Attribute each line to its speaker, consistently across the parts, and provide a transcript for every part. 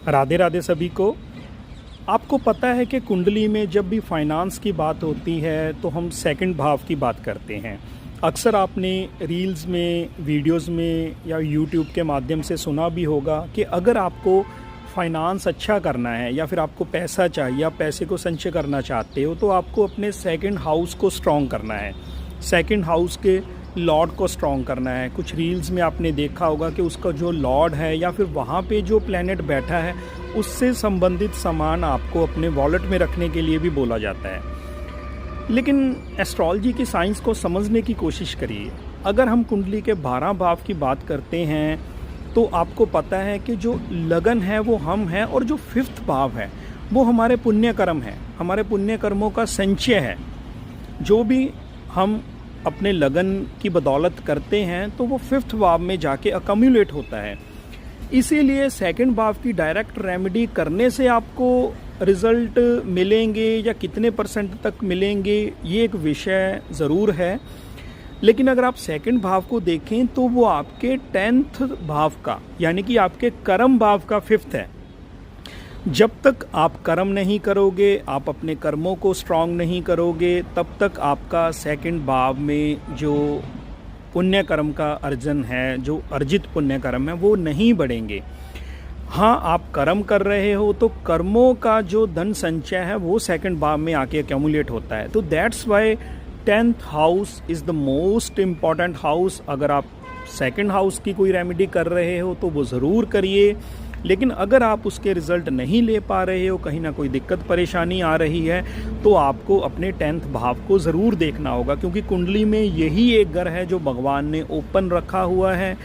Speaker 1: राधे राधे सभी को। आपको पता है कि कुंडली में जब भी फाइनेंस की बात होती है तो हम सेकंड भाव की बात करते हैं। अक्सर आपने रील्स में, वीडियोस में या यूट्यूब के माध्यम से सुना भी होगा कि अगर आपको फाइनेंस अच्छा करना है या फिर आपको पैसा चाहिए, आप पैसे को संचय करना चाहते हो, तो आपको अपने सेकंड हाउस को स्ट्रॉन्ग करना है, सेकंड हाउस के लॉर्ड को स्ट्रॉन्ग करना है। कुछ रील्स में आपने देखा होगा कि उसका जो लॉर्ड है या फिर वहाँ पे जो प्लैनेट बैठा है उससे संबंधित सामान आपको अपने वॉलेट में रखने के लिए भी बोला जाता है। लेकिन एस्ट्रोलॉजी की साइंस को समझने की कोशिश करिए। अगर हम कुंडली के 12 भाव की बात करते हैं तो आपको पता है कि जो लगन है वो हम हैं, और जो 5th भाव है वो हमारे पुण्य कर्म है, हमारे पुण्य कर्मों का संचय है। जो भी हम अपने लगन की बदौलत करते हैं तो वो 5th भाव में जाके अकम्युलेट होता है। इसीलिए सेकंड भाव की डायरेक्ट रेमेडी करने से आपको रिज़ल्ट मिलेंगे या कितने % तक मिलेंगे, ये एक विषय ज़रूर है। लेकिन अगर आप सेकंड भाव को देखें तो वो आपके 10th भाव का, यानी कि आपके कर्म भाव का 5th है। जब तक आप कर्म नहीं करोगे, आप अपने कर्मों को स्ट्रॉन्ग नहीं करोगे, तब तक आपका सेकंड भाव में जो पुण्य कर्म का अर्जन है, जो अर्जित पुण्य कर्म है, वो नहीं बढ़ेंगे। हाँ, आप कर्म कर रहे हो तो कर्मों का जो धन संचय है वो सेकंड भाव में आके एक्यूमुलेट होता है। तो that's why 10th house is the most important house. अगर आप सेकंड हाउस की कोई रेमेडी कर रहे हो तो वो ज़रूर करिए। लेकिन अगर आप उसके रिज़ल्ट नहीं ले पा रहे हो, कहीं ना कोई दिक्कत परेशानी आ रही है, तो आपको अपने 10th भाव को ज़रूर देखना होगा, क्योंकि कुंडली में यही एक घर है जो भगवान ने ओपन रखा हुआ है।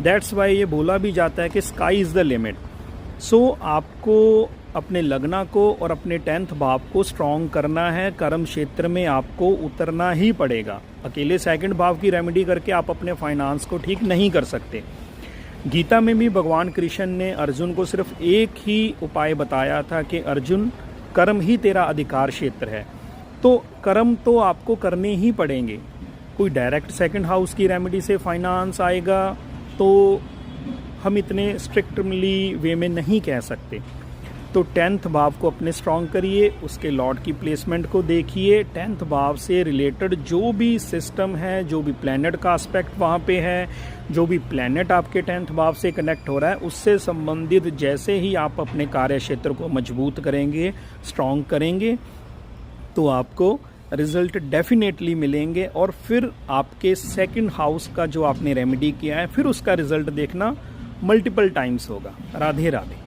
Speaker 1: दैट्स वाई ये बोला भी जाता है कि स्काई इज़ द लिमिट। सो आपको अपने लगना को और अपने 10th भाव को स्ट्रॉन्ग करना है। कर्म क्षेत्र में आपको उतरना ही पड़ेगा। अकेले सेकंड भाव की रेमेडी करके आप अपने फाइनेंस को ठीक नहीं कर सकते। गीता में भी भगवान कृष्ण ने अर्जुन को सिर्फ एक ही उपाय बताया था कि अर्जुन, कर्म ही तेरा अधिकार क्षेत्र है। तो कर्म तो आपको करने ही पड़ेंगे। कोई डायरेक्ट सेकंड हाउस की रेमेडी से फाइनेंस आएगा तो हम इतने स्ट्रिक्टली वे में नहीं कह सकते। तो 10th भाव को अपने स्ट्रॉन्ग करिए, उसके लॉर्ड की प्लेसमेंट को देखिए। 10th भाव से रिलेटेड जो भी सिस्टम है, जो भी प्लैनेट का एस्पेक्ट वहाँ पे है, जो भी प्लैनेट आपके 10th भाव से कनेक्ट हो रहा है, उससे संबंधित जैसे ही आप अपने कार्य क्षेत्र को मजबूत करेंगे, स्ट्रॉन्ग करेंगे, तो आपको रिजल्ट डेफिनेटली मिलेंगे। और फिर आपके सेकंड हाउस का जो आपने रेमेडी किया है, फिर उसका रिजल्ट देखना मल्टीपल टाइम्स होगा। राधे राधे।